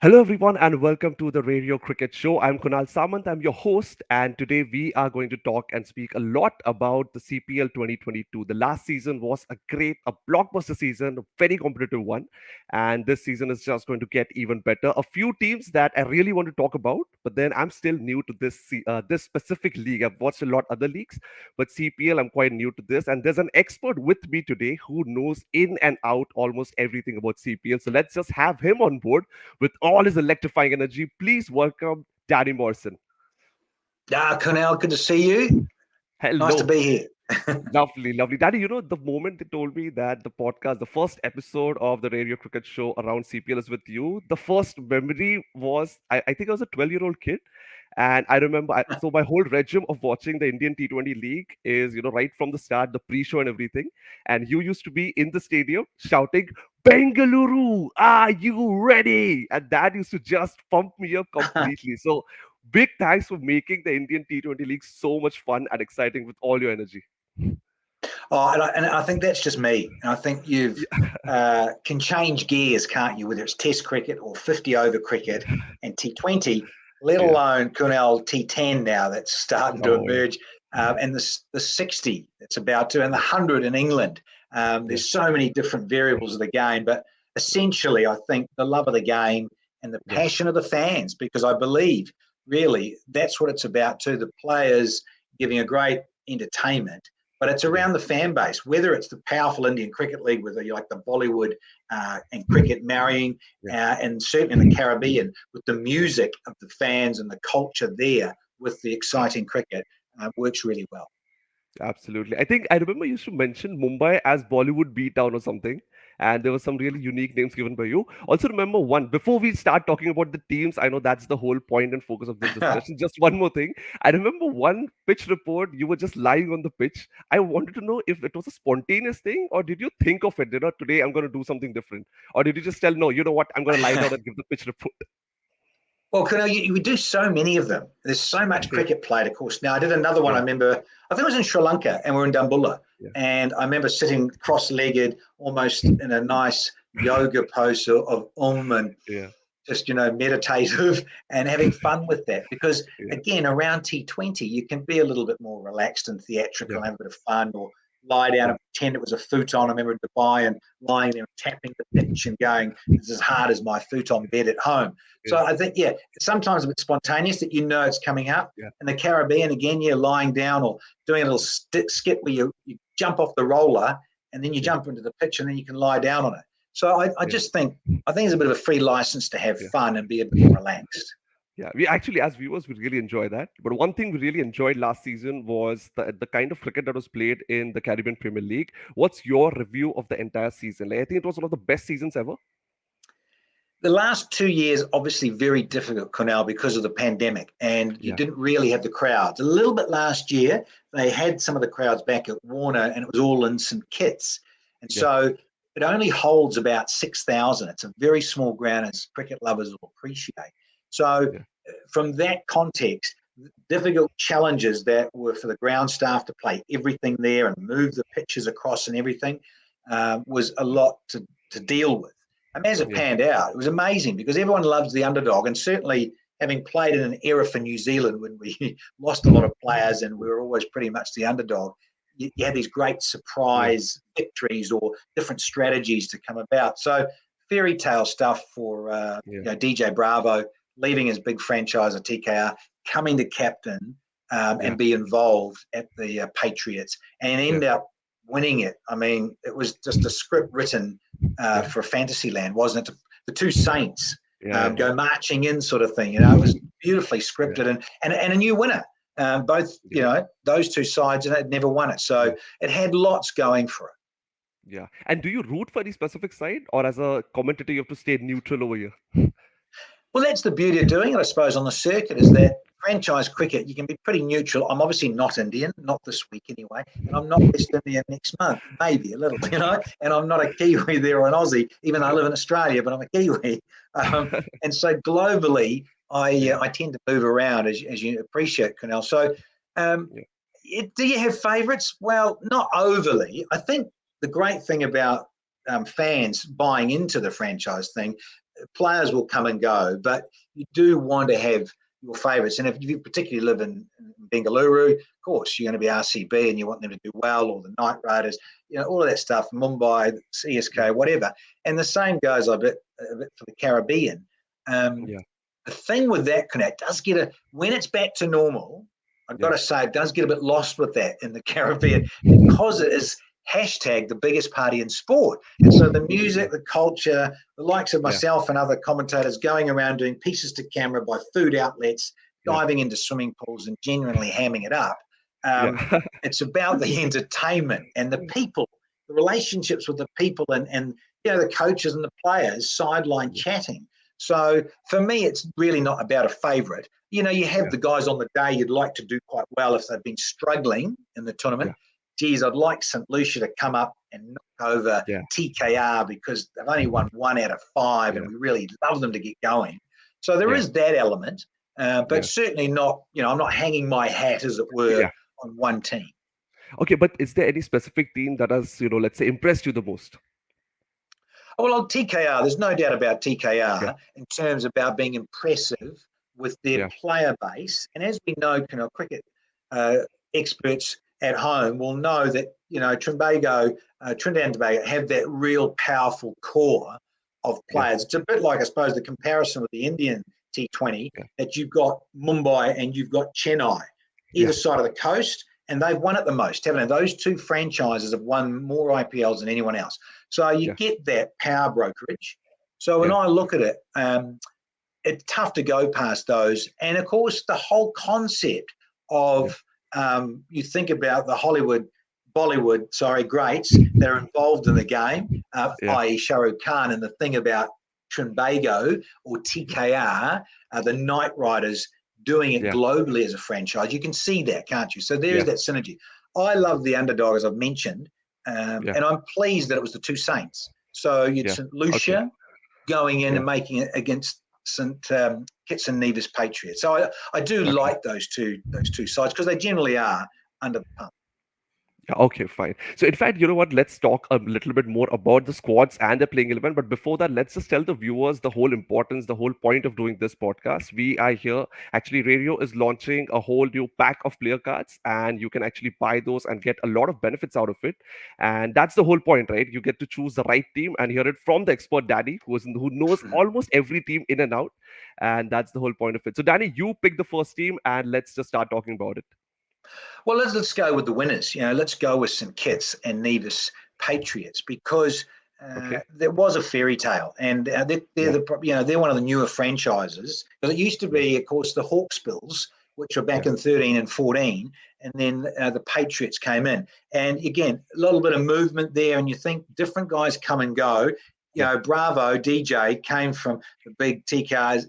Hello, everyone, and welcome to the Rario Cricket Show. I'm Kunal Samant. I'm your host, and today we are going to talk and speak a lot about the CPL 2022. The last season was a blockbuster season, a very competitive one, and this season is just going to get even better. A few teams that I really want to talk about, but then I'm still new to this specific league. I've watched a lot other leagues, but CPL I'm quite new to this, and there's an expert with me today who knows in and out almost everything about CPL. So let's just have him on board with all his electrifying energy. Please welcome Danny Morrison. Cornell, good to see you. Nice to Hello. be here. Lovely, lovely. Daddy, the moment they told me that the first episode of the Radio Cricket Show around CPL is with you, the first memory was I think I was a 12-year-old kid. And I remember, so my whole regime of watching the Indian T20 League is, right from the start, the pre show and everything. And you used to be in the stadium shouting, Bengaluru, are you ready? And that used to just pump me up completely. So, big thanks for making the Indian T20 League so much fun and exciting with all your energy. And I think that's just me. And I think you've Yeah, can change gears, can't you? Whether it's Test cricket or 50 over cricket and T20, let yeah. alone Cornell T10 now that's starting to Oh, yeah. emerge, and the 60 that's about to, and the 100 in England. Yeah, There's so many different variables of the game, but essentially, I think the love of the game and the yeah, passion of the fans, because I believe really that's what it's about too. The players giving a great entertainment, but it's yeah, around the fan base, whether it's the powerful Indian Cricket League with the, like the Bollywood and cricket marrying, yeah, and certainly in the Caribbean with the yeah. music of the fans and the culture there with the exciting cricket works really well. Absolutely. I think I remember you used to mention Mumbai as Bollywood B Town or something, and there were some really unique names given by you. Also, remember one, before we start talking about the teams, I know that's the whole point and focus of this discussion. Just one more thing. I remember one pitch report, you were just lying on the pitch. I wanted to know if it was a spontaneous thing, or did you think of it, today I'm going to do something different? Or did you just tell, no, you know what, I'm going to lie down and give the pitch report? Well, we do so many of them. There's so much Yeah, cricket played, of course. Now, I did another one. I yeah, remember, I think it was in Sri Lanka, and we are in Dambulla. yeah, And I remember sitting cross legged, almost in a nice yoga pose of and yeah, just meditative and having fun with that, because yeah, again around T20 you can be a little bit more relaxed and theatrical yeah, and have a bit of fun, or lie down yeah, and pretend it was a futon. I remember in Dubai and lying there and tapping the pitch and going, this is as hard as my futon bed at home. So yeah, I think, yeah, it's sometimes a bit spontaneous that it's coming up. yeah, In the Caribbean, again, you're lying down or doing a little skip where you jump off the roller and then you yeah, jump into the pitch and then you can lie down on it. So I yeah, just think, I think it's a bit of a free license to have yeah. fun and be a bit more relaxed. Yeah, we actually, as viewers, we really enjoy that. But one thing we really enjoyed last season was the kind of cricket that was played in the Caribbean Premier League. What's your review of the entire season? Like, I think it was one of the best seasons ever. The last 2 years, obviously, very difficult, Cornell, because of the pandemic, and you Yeah, didn't really have the crowds. A little bit last year, they had some of the crowds back at Warner, and it was all in St Kitts, and yeah, so it only holds about 6,000. It's a very small ground, as cricket lovers will appreciate. So, yeah, from that context, difficult challenges that were for the ground staff to play everything there and move the pitches across and everything was a lot to deal with. And as it yeah, panned out, it was amazing because everyone loves the underdog. And certainly, having played in an era for New Zealand when we lost a lot of players and we were always pretty much the underdog, you had these great yeah, surprise victories or different strategies to come about. So, fairy tale stuff for yeah, DJ Bravo leaving his big franchise at TKR, coming to captain yeah, and be involved at the Patriots and yeah, end up winning it. I mean, it was just a script written yeah, for Fantasyland, wasn't it? The two saints yeah, yeah, go marching in, sort of thing. It was beautifully yeah, scripted and a new winner. Both, yeah, those two sides and had never won it. So yeah, it had lots going for it. yeah. And do you root for any specific side, or as a commentator, you have to stay neutral over here? Well, that's the beauty of doing it, I suppose, on the circuit is that franchise cricket, you can be pretty neutral. I'm obviously not Indian, not this week anyway, and I'm not West Indian next month, maybe a little, and I'm not a Kiwi there or an Aussie, even though I live in Australia, but I'm a Kiwi. And so globally, Yeah, I tend to move around, as you appreciate, Cornell. So um, yeah, do you have favourites? Well, not overly. I think the great thing about fans buying into the franchise thing, players will come and go, but you do want to have your favourites. And if you particularly live in Bengaluru, of course, you're going to be RCB and you want them to do well, or the Knight Riders, all of that stuff, Mumbai, CSK, whatever. And the same goes a bit for the Caribbean. The thing with that, does get when it's back to normal, I've got to say, it does get a bit lost with that in the Caribbean, because it is hashtag the biggest party in sport. And so the music, the culture, the likes of myself and other commentators going around doing pieces to camera by food outlets, diving into swimming pools and genuinely hamming it up. It's about the entertainment and the people, the relationships with the people and the coaches and the players sideline chatting. So for me, it's really not about a favourite. You have the guys on the day you'd like to do quite well if they've been struggling in the tournament. Geez, I'd like St. Lucia to come up and knock over TKR because they've only won 1 out of 5 and we really love them to get going. So there is that element, but certainly not, I'm not hanging my hat, as it were, on one team. Okay, but is there any specific team that has, let's say, impressed you the most? Well, TKR, there's no doubt about TKR in terms about being impressive with their player base. And as we know, cricket experts at home will know that, Trinbago, Trinidad and Tobago have that real powerful core of players. It's a bit like, I suppose, the comparison with the Indian T20, that you've got Mumbai and you've got Chennai, either side of the coast, and they've won it the most, haven't they? Those two franchises have won more IPLs than anyone else. So you get that power brokerage. So when I look at it, it's tough to go past those. And, of course, the whole concept of you think about the Bollywood greats that are involved in the game, i.e. Shah Rukh Khan, and the thing about Trinbago or TKR, the Knight Riders doing it globally as a franchise. You can see that, can't you? So there's that synergy. I love the underdog, as I've mentioned, and I'm pleased that it was the two Saints. So you'd St. Lucia going in and making it against St. Kitts and Nevis Patriots. So I do like those two sides because they generally are under the pump. Okay, fine. So, in fact, you know what? Let's talk a little bit more about the squads and the playing 11. But before that, let's just tell the viewers the whole importance, the whole point of doing this podcast. We are here. Actually, Rario is launching a whole new pack of player cards, and you can actually buy those and get a lot of benefits out of it. And that's the whole point, right? You get to choose the right team and hear it from the expert Danny, who knows almost every team in and out. And that's the whole point of it. So, Danny, you pick the first team, and let's just start talking about it. Well, let's go with the winners. Let's go with St. Kitts and Nevis Patriots, because there was a fairy tale, and they're one of the newer franchises. But it used to be, of course, the Hawksbills, which were back in 13 and 14, and then the Patriots came in. And again, a little bit of movement there, and you think different guys come and go. Bravo DJ came from the big TKs.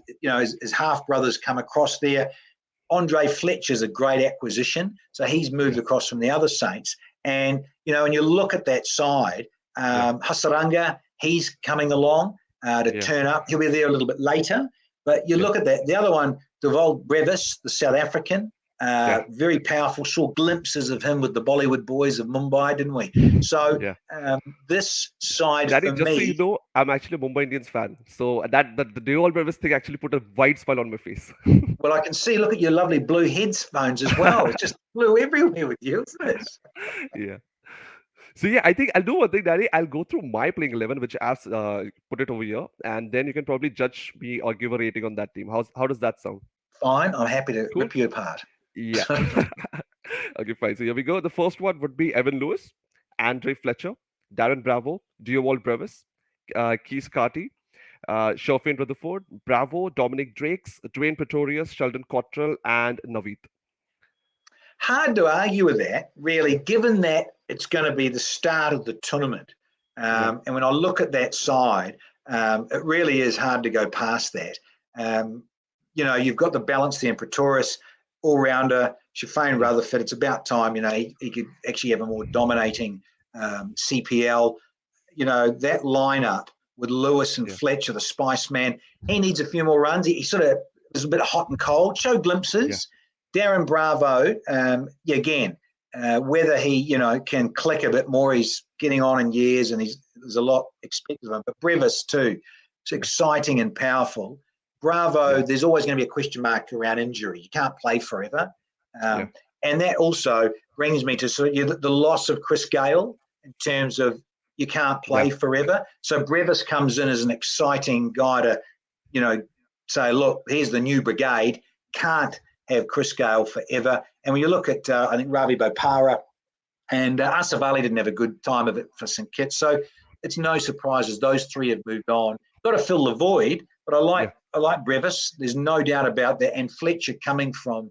His half brothers come across there. Andre Fletcher's a great acquisition. So he's moved across from the other Saints. And, when you look at that side, Hasaranga, he's coming along to turn up. He'll be there a little bit later. But you look at that. The other one, Deval Brevis, the South African, very powerful. Saw glimpses of him with the Bollywood boys of Mumbai, didn't we? So this side, Daddy, for just me... so you know, I'm actually a Mumbai Indians fan. So the Deval Brevis thing actually put a wide smile on my face. Well, I can see, look at your lovely blue headphones as well. It's just blue everywhere with you, isn't it? Yeah. So I think I'll do one thing, Daddy. I'll go through my playing 11, which I've put it over here, and then you can probably judge me or give a rating on that team. How does that sound? Fine. I'm happy to rip you apart. Yeah. Okay, fine. So here we go. The first one would be Evan Lewis, Andre Fletcher, Darren Bravo, Deval Brevis, Keith Carty, Sherfane Rutherford, Bravo, Dominic Drakes, Dwayne Pretorius, Sheldon Cottrell, and Naveed. Hard to argue with that, really, given that it's going to be the start of the tournament. And when I look at that side, it really is hard to go past that. You've got the balance there in Pretorius, all-rounder, Sherfane Rutherford. It's about time, he could actually have a more dominating CPL. That lineup with Lewis and Fletcher, the Spice Man, he needs a few more runs. He sort of is a bit hot and cold, show glimpses. Darren Bravo, again, whether he, can click a bit more, he's getting on in years and there's a lot expected of him. But Brevis too, It's exciting and powerful. Bravo, there's always going to be a question mark around injury. You can't play forever. And that also brings me to the loss of Chris Gale in terms of you can't play forever. So Brevis comes in as an exciting guy to, say, look, here's the new brigade. Can't have Chris Gale forever. And when you look at, I think, Ravi Bopara and Asavali didn't have a good time of it for St Kitts. So it's no surprises those three have moved on. Got to fill the void, but I like Brevis. There's no doubt about that. And Fletcher coming from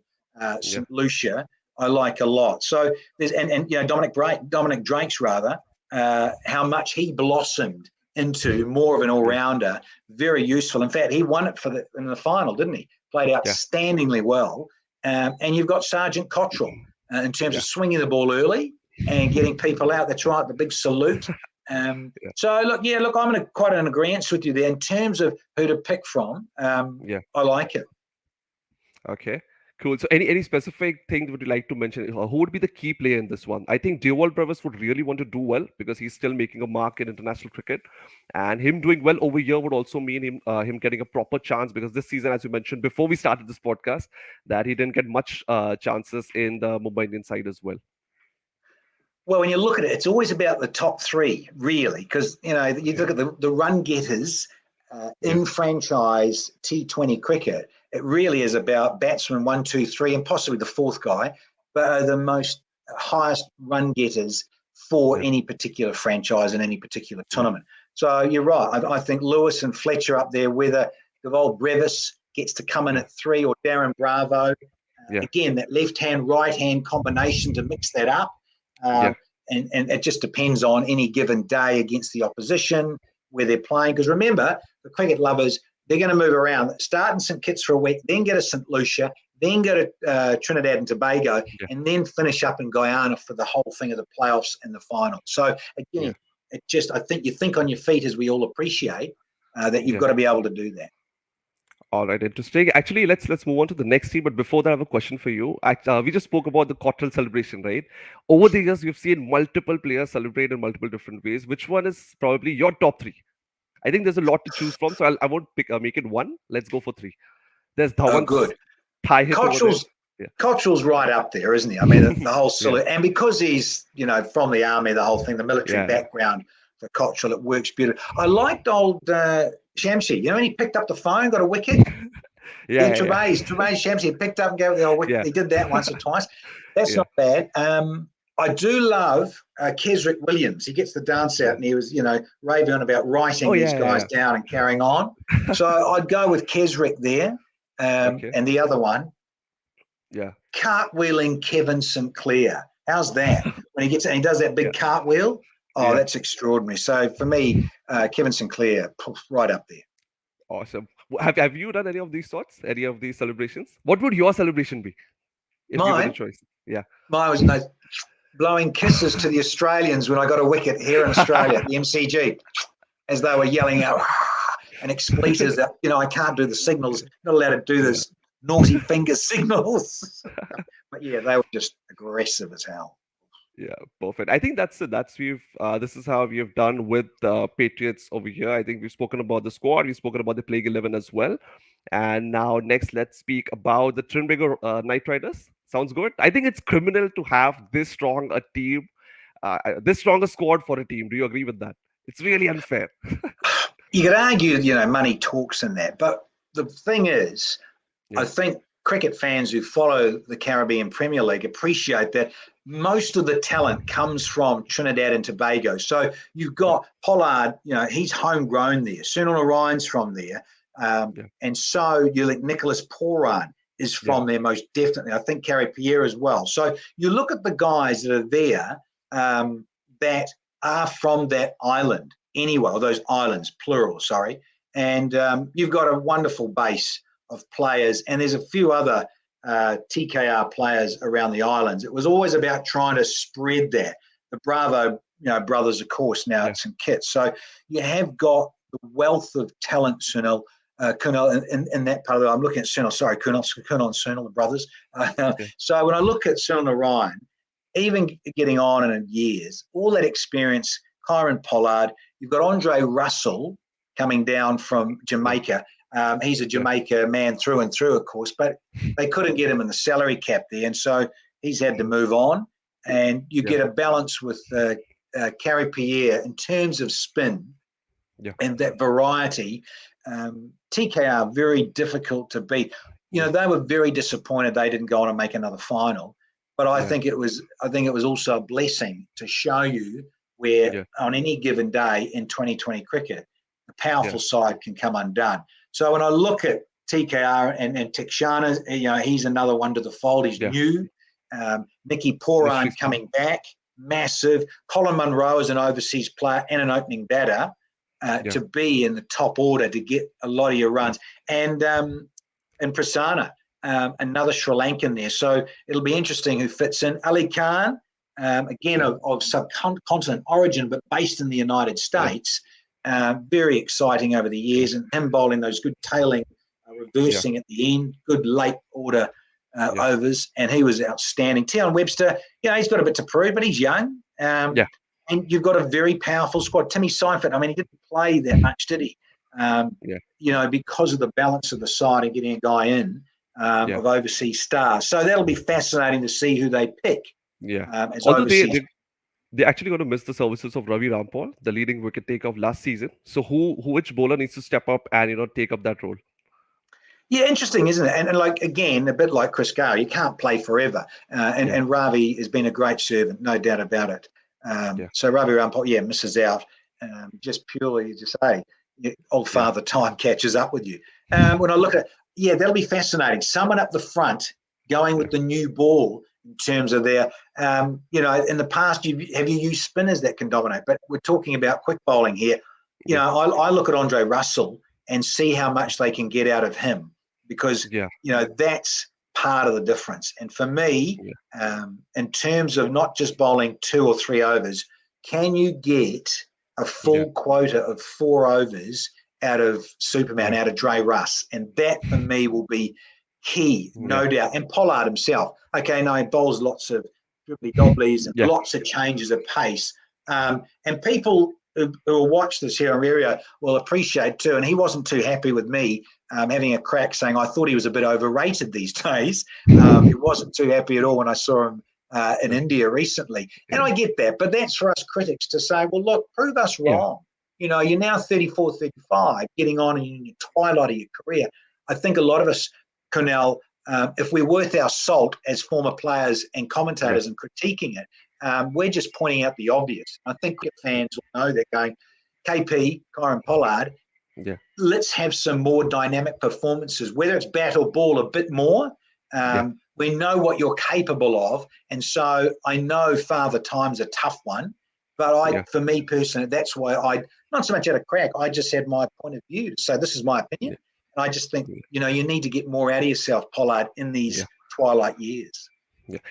St Lucia, I like a lot. So there's and Dominic Drake's rather, how much he blossomed into more of an all-rounder, very useful. In fact, he won it in the final, didn't he? Played outstandingly well. And you've got Sergeant Cottrell in terms of swinging the ball early and getting people out. That's right, the big salute. So look, I'm quite in agreement with you there in terms of who to pick from. I like it. Okay, cool. So any specific thing would you like to mention? Who would be the key player in this one? I think Dewald Brevis would really want to do well because he's still making a mark in international cricket, and him doing well over here would also mean him getting a proper chance, because this season, as you mentioned before we started this podcast, that he didn't get much chances in the Mumbai Indians side as well. Well, when you look at it, it's always about the top three, really, because, you look at the run getters in franchise T20 cricket. It really is about batsmen 1, 2, 3, and possibly the fourth guy, but are the most highest run getters for any particular franchise in any particular tournament. So you're right. I think Lewis and Fletcher up there, whether Deval Brevis gets to come in at 3 or Darren Bravo. Again, that left-hand, right-hand combination to mix that up. And it just depends on any given day against the opposition, where they're playing. Because remember, the cricket lovers, they're going to move around. Start in St Kitts for a week, then go to St Lucia, then go to Trinidad and Tobago, and then finish up in Guyana for the whole thing of the playoffs and the final. So, again, I think you think on your feet, as we all appreciate, that you've got to be able to do that. All right, interesting. Actually, let's move on to the next team. But before that, I have a question for you. We just spoke about the Cottrell celebration, right? Over the years, we've seen multiple players celebrate in multiple different ways. Which one is probably your top 3? I think there's a lot to choose from, so I won't make it 1. Let's go for 3. There's Dhawan's good. thigh hit over there. Cottrell's right up there, isn't he? I mean, the whole salute. And because he's, from the army, the whole thing, the military background for Cottrell, it works beautifully. I liked old Shamsi. When he picked up the phone, got a wicket? Tremaine Shamsi picked up and gave the old wicket. He did that once or twice. That's not bad. I do love Kesrick Williams. He gets the dance out and he was, raving on about writing these guys down and carrying on. So I'd go with Kesrick there. And the other one, cartwheeling Kevin Sinclair. How's that? When he gets and he does that big cartwheel, that's extraordinary. So for me, Kevin Sinclair, right up there. Awesome. Have you done any of these sorts? Any of these celebrations? What would your celebration be? If you had a choice. Mine was blowing kisses to the Australians when I got a wicket here in Australia, the MCG, as they were yelling out and expletives that, I can't do the signals, not allowed to do this naughty finger signals. But they were just aggressive as hell. Yeah, perfect. I think this is how we have done with the Patriots over here. I think we've spoken about the squad, we've spoken about the playing 11 as well. And now next, let's speak about the Trinbago Knight Riders. Sounds good. I think it's criminal to have this strong a team, this strong a squad for a team. Do you agree with that? It's really unfair. You could argue, money talks in that. But the thing is, I think cricket fans who follow the Caribbean Premier League appreciate that most of the talent comes from Trinidad and Tobago. So you've got Pollard, he's homegrown there. Sunil Narayan's from there. And so you like Nicholas Poran is from there most definitely. I think Carrie Pierre as well. So you look at the guys that are there that are from that island anyway, or those islands, plural, sorry. And you've got a wonderful base of players. And there's a few other TKR players around the islands. It was always about trying to spread that. The Bravo brothers, of course, now at St Kitts. So you have got the wealth of talent, Sunil. Kunal, in that part of it, I'm looking at Sunil, Kunal and Sunil, the brothers. So when I look at Sunil Narayan, even getting on in years, all that experience, Kyron Pollard, you've got Andre Russell coming down from Jamaica. He's a Jamaica man through and through, of course, but they couldn't get him in the salary cap there. And so he's had to move on. And you get a balance with Carrie Pierre in terms of spin and that variety. TKR, very difficult to beat. You know, they were very disappointed they didn't go on and make another final. But I think it was also a blessing to show you where on any given day in 2020 cricket, the powerful side can come undone. So when I look at TKR and Tekshana, you know, he's another one to the fold. He's new. Nicky Poran coming back, massive. Colin Munro is an overseas player and an opening batter to be in the top order to get a lot of your runs. And Prasanna, another Sri Lankan there. So it'll be interesting who fits in. Ali Khan, again, of subcontinent origin, but based in the United States. Very exciting over the years, and him bowling those good tailing, reversing at the end, good late order overs, and he was outstanding. Tion Webster, you know, he's got a bit to prove, but he's young. And you've got a very powerful squad. Timmy Seifert, I mean, he didn't play that much, did he? You know, because of the balance of the side and getting a guy in of overseas stars. So that'll be fascinating to see who they pick. As Although overseas. they're actually going to miss the services of Ravi Rampal, the leading wicket taker of last season. So which bowler needs to step up and, you know, take up that role? Yeah, interesting, isn't it? And like, again, a bit like Chris Gale, you can't play forever. And Ravi has been a great servant, no doubt about it. So Ravi Rampal, misses out just purely to say, old father time catches up with you. When I look at, that'll be fascinating. Someone up the front going with the new ball in terms of their, you know, in the past, have you used spinners that can dominate? But we're talking about quick bowling here. You know, I look at Andre Russell and see how much they can get out of him because, you know, that's part of the difference. And for me, in terms of not just bowling 2 or 3 overs, can you get a full quota of 4 overs out of Superman, out of Dre Russ? And that for me will be key, no doubt. And Pollard himself, okay, no, he bowls lots of dribbly dobblies and lots of changes of pace. And people who will watch this here on Rario will appreciate too. And he wasn't too happy with me having a crack saying I thought he was a bit overrated these days. He wasn't too happy at all when I saw him in India recently. And I get that, but that's for us critics to say, well, look, prove us wrong. You know, you're now 34, 35, getting on in your twilight of your career. I think a lot of us, Kunal, if we're worth our salt as former players and commentators and critiquing it, we're just pointing out the obvious. I think fans will know that going, KP, Kyron Pollard, let's have some more dynamic performances, whether it's bat or ball a bit more. We know what you're capable of. And so I know Father Time's a tough one, but for me personally, that's why I not so much had a crack. I just had my point of view. So this is my opinion. And I just think, you know, you need to get more out of yourself, Pollard, in these twilight years.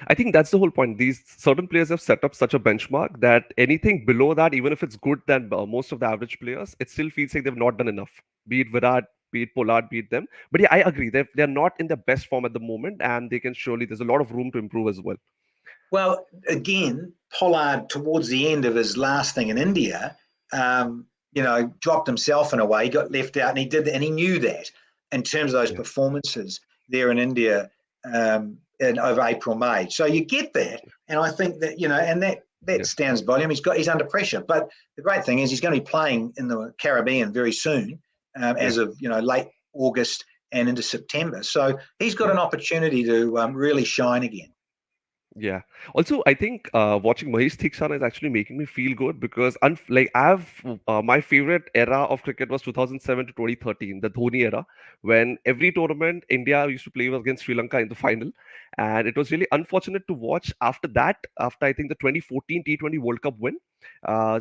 I think that's the whole point. These certain players have set up such a benchmark that anything below that, even if it's good than most of the average players, it still feels like they've not done enough. Be it Virat, be it Pollard, be it them. But I agree. They're not in the best form at the moment, and they can surely, there's a lot of room to improve as well. Well, again, Pollard, towards the end of his last thing in India, you know, dropped himself in a way. He got left out, and he did that, and he knew that in terms of those performances there in India in over April, May. So you get that, and I think that, you know, and that stands volume. He's under pressure, but the great thing is he's going to be playing in the Caribbean very soon, as of, you know, late August and into September. So he's got an opportunity to really shine again. Yeah. Also, I think watching Mahesh Theekshana is actually making me feel good because, like, I've my favorite era of cricket was 2007 to 2013, the Dhoni era, when every tournament India used to play against Sri Lanka in the final, and it was really unfortunate to watch. After that, after I think the 2014 T20 World Cup win,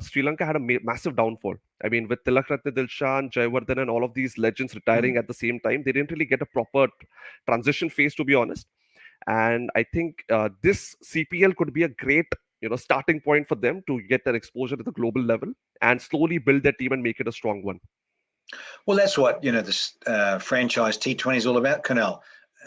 Sri Lanka had a massive downfall. I mean, with Tilakratne Dilshan, Jayawardene, and all of these legends retiring at the same time, they didn't really get a proper transition phase, to be honest. And I think this CPL could be a great, you know, starting point for them to get their exposure at the global level and slowly build their team and make it a strong one. Well, that's what, you know, this franchise T20 is all about, Kunal.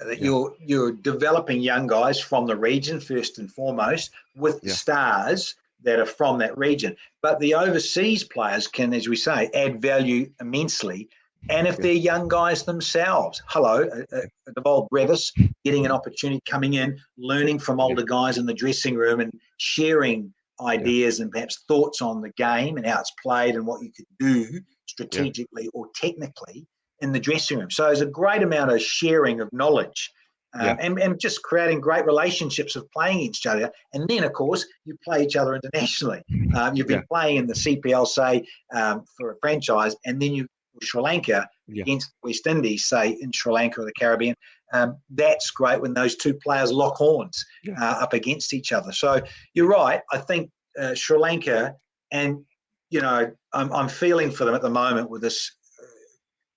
That you're developing young guys from the region first and foremost with the stars that are from that region. But the overseas players can, as we say, add value immensely. And if they're young guys themselves, Devolve Brevis, getting an opportunity coming in, learning from older guys in the dressing room and sharing ideas and perhaps thoughts on the game and how it's played and what you could do strategically or technically in the dressing room. So there's a great amount of sharing of knowledge. And just creating great relationships of playing each other. And then, of course, you play each other internationally. You've been playing in the CPL, say, for a franchise, and then you Sri Lanka against West Indies, say, in Sri Lanka or the Caribbean. That's great when those two players lock horns up against each other. So you're right. I think Sri Lanka, and, I'm feeling for them at the moment with this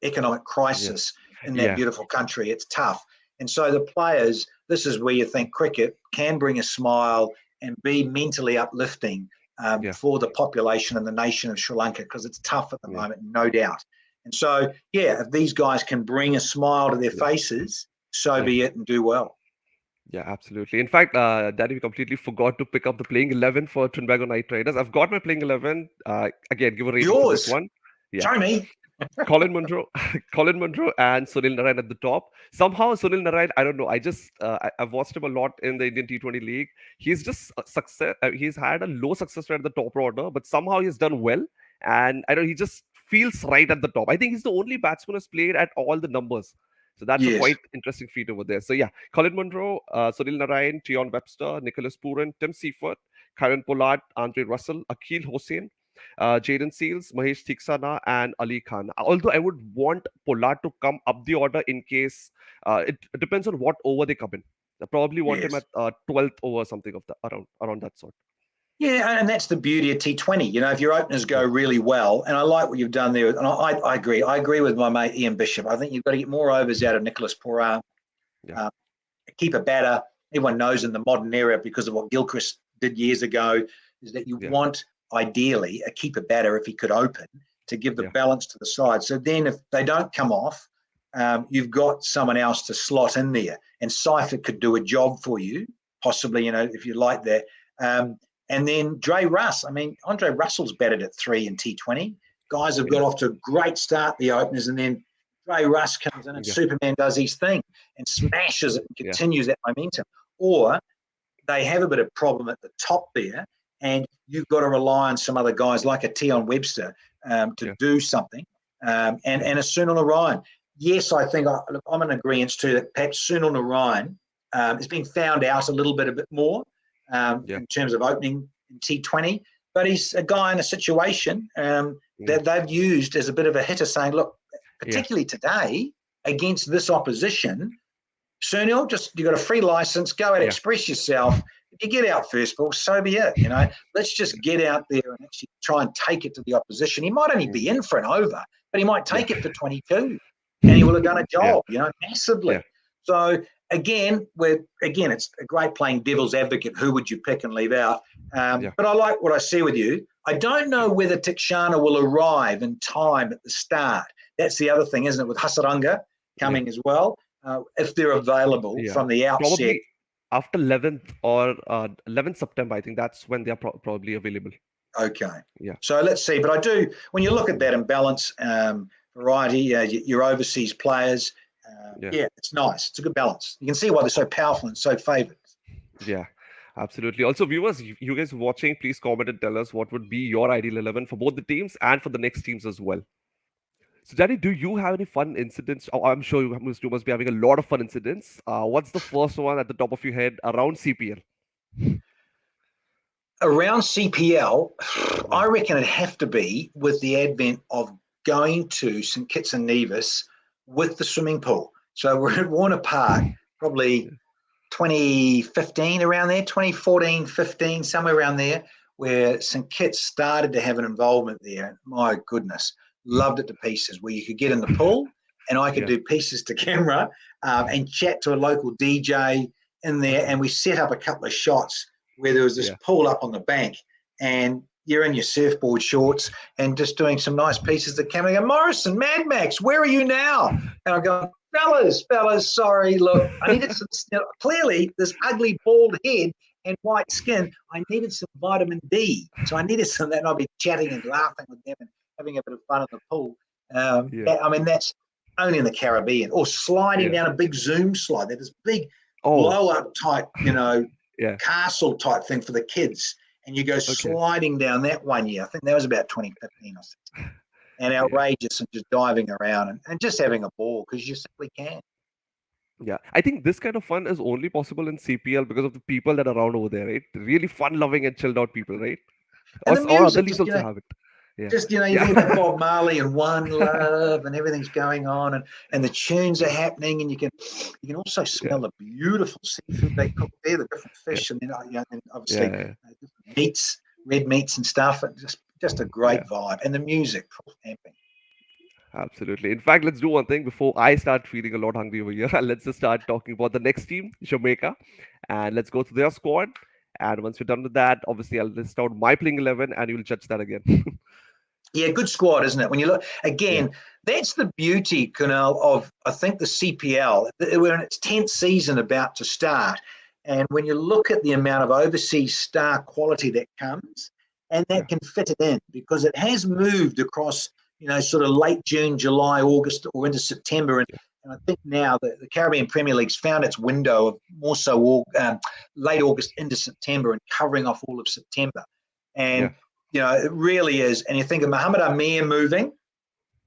economic crisis in that beautiful country. It's tough. And so the players, this is where you think cricket can bring a smile and be mentally uplifting for the population and the nation of Sri Lanka, because it's tough at the moment, no doubt. And so, if these guys can bring a smile to their faces, so be it, and do well. Yeah, absolutely. In fact, Daddy, we completely forgot to pick up the playing 11 for Trinbago Knight Riders. I've got my playing 11. Again, give a rating for this one. Show me. Colin Munro, and Sunil Narayan at the top. Somehow Sunil Narayan, I don't know. I've watched him a lot in the Indian T20 League. He's just success. He's had a low success rate at the top order, but somehow he's done well. And I know he just feels right at the top. I think he's the only batsman who's played at all the numbers. So that's a quite interesting feat over there. So Colin Munro, Sunil Narayan, Tion Webster, Nicholas Pooran, Tim Seifert, Karen Pollard, Andre Russell, Akhil Hossain, Jaden Seals, Mahesh Thiksana, and Ali Khan. Although I would want Pollard to come up the order in case it depends on what over they come in. I probably want him at 12th over, something of the around that sort. Yeah, and that's the beauty of T20. If your openers go really well, and I like what you've done there, and I agree. I agree with my mate Ian Bishop. I think you've got to get more overs out of Nicholas Pooran. Keep a batter. Everyone knows in the modern era, because of what Gilchrist did years ago, is that you want, ideally, a keeper batter, if he could open, to give the balance to the side. So then if they don't come off, you've got someone else to slot in there. And Seifert could do a job for you, possibly, if you like that. And then Andre Russell's batted at 3 in T20. Guys have got off to a great start, the openers, and then Andre Russ comes in and Superman does his thing and smashes it and continues that momentum. Or they have a bit of problem at the top there, and you've got to rely on some other guys like a Tion Webster to do something, and a Sunil Narayan. Yes, I think I'm in agreement too that perhaps Sunil Narayan is being found out a bit more in terms of opening in T20, but he's a guy in a situation that they've used as a bit of a hitter, saying, look, particularly today against this opposition, Sunil, you got a free license, go out, express yourself. If you get out first ball, so be it. Let's just get out there and actually try and take it to the opposition. He might only be in for an over, but he might take it for 22, and he will have done a job, massively. So again, it's a great playing devil's advocate. Who would you pick and leave out? But I like what I see with you. I don't know whether Tikshana will arrive in time at the start. That's the other thing, isn't it? With Hasaranga coming as well, if they're available from the outset. Probably after 11th or 11th September, I think that's when they're probably available. Okay. Yeah. So let's see. But when you look at that imbalance, variety, your overseas players, it's nice. It's a good balance. You can see why they're so powerful and so favoured. Yeah, absolutely. Also, viewers, you guys watching, please comment and tell us what would be your ideal 11 for both the teams and for the next teams as well. So, Daddy, do you have any fun incidents? Oh, I'm sure you must be having a lot of fun incidents. What's the first one at the top of your head around CPL? Around CPL, I reckon it'd have to be with the advent of going to St Kitts and Nevis with the swimming pool. So we're at Warner Park, probably 2015, around there, 2014, 15, somewhere around there, where St Kitts started to have an involvement there. My goodness, loved it to pieces, where you could get in the pool and I could do pieces to camera and chat to a local DJ in there. And we set up a couple of shots where there was this pool up on the bank, and you're in your surfboard shorts and just doing some nice pieces to camera. I go, Morrison, Mad Max, where are you now? And I'm going, fellas, sorry, look, I needed some, clearly this ugly bald head and white skin, I needed some vitamin D. So I needed some of that, and I'll be chatting and laughing with them and having a bit of fun in the pool. Yeah. That's only in the Caribbean. Or sliding Yeah. down a big Zoom slide. There's big Oh. blow up type, Yeah. castle type thing for the kids. And you go Okay. sliding down that one year. I think that was about 2015 or 16. And Yeah. outrageous and just diving around and just having a ball because you simply can. Yeah. I think this kind of fun is only possible in CPL because of the people that are around over there, right? Really fun loving and chilled out people, right? And the Or other music, leagues also have it. Yeah. you Yeah. think about Bob Marley and One Love and everything's going on and the tunes are happening and you can also Yeah. smell the beautiful seafood they cook there, the different Yeah. fish and and obviously Yeah. different meats, red meats and stuff. And just a great Yeah. vibe. And the music, camping. Absolutely. In fact, let's do one thing before I start feeling a lot hungry over here. Let's just start talking about the next team, Jamaica, and let's go through their squad. And once we're done with that, obviously I'll list out my playing 11, and you'll judge that again. Yeah, good squad, isn't it? When you look Yeah. again, that's the beauty, Kunal, of I think the CPL. We're in its 10th season about to start. And when you look at the amount of overseas star quality that comes, and Yeah. that can fit it in because it has moved across, sort of late June, July, August, or into September. And I think now the Caribbean Premier League's found its window of more so late August into September and covering off all of September. Yeah. And it really is. And you think of Mohamed Amir moving.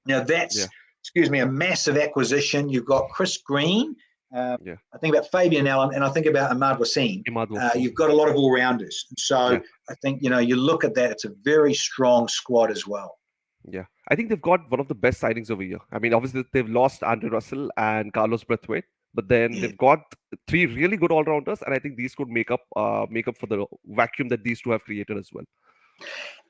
That's, Yeah. excuse me, a massive acquisition. You've got Chris Green. Yeah. I think about Fabian Allen, and I think about Ahmad Wassim. Imad Wasim. You've got a lot of all-rounders. And so Yeah. I think, you look at that, it's a very strong squad as well. Yeah. I think they've got one of the best signings over here. I mean, obviously they've lost Andrew Russell and Carlos Brathwaite, but then Yeah. they've got three really good all-rounders, and I think these could make up for the vacuum that these two have created as well.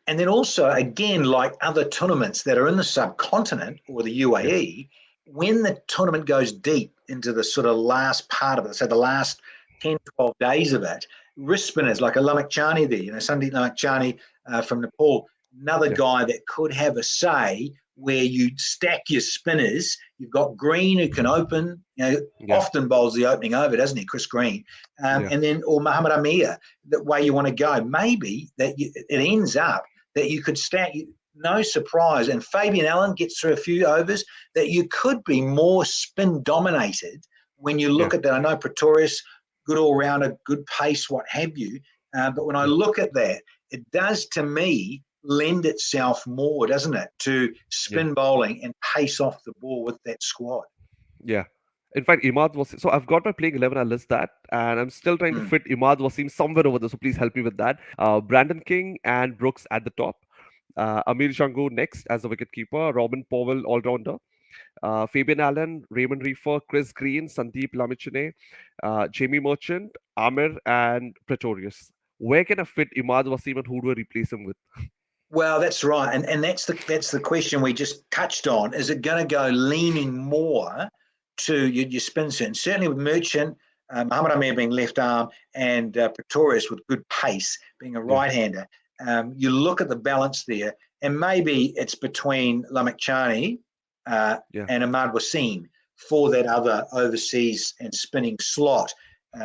And then also, again, like other tournaments that are in the subcontinent or the Yeah. UAE, when the tournament goes deep into the sort of last part of it, so the last 10, 12 days of it, wrist spinners like a Lamakchani there, Sandeep Lamakchani from Nepal, another Yeah. guy that could have a say where you stack your spinners. You've got Green who can open, Yeah. often bowls the opening over, doesn't he, Chris Green? Yeah. And then, or Muhammad Amir, that way you want to go. Maybe it ends up that you could stack, no surprise, and Fabian Allen gets through a few overs, that you could be more spin dominated when you Yeah. look at that. I know Pretorius, good all rounder, good pace, what have you. But when I Yeah. look at that, it does to me lend itself more, doesn't it, to Yeah. spin bowling and pace off the ball with that squad. Yeah. In fact, Imad was so I've got my playing 11. I list that, and I'm still trying to Mm. fit Imad Wasim somewhere over there. So please help me with that. Brandon King and Brooks at the top. Amir Shangu next as a wicketkeeper. Robin Powell all rounder. Fabian Allen, Raymond Reefer, Chris Green, Sandeep Lamichine, Jamie Merchant, Amir, and Pretorius. Where can I fit Imad Wasim and who do I replace him with? Well, that's right, and that's the question we just touched on. Is it going to go leaning more to your spin turn? Certainly with Merchant, Muhammad Amir being left arm, and Pretorius with good pace being a Yeah, right-hander. You look at the balance there, and maybe it's between Lamakchani yeah, and Ahmad Wasim for that other overseas and spinning slot.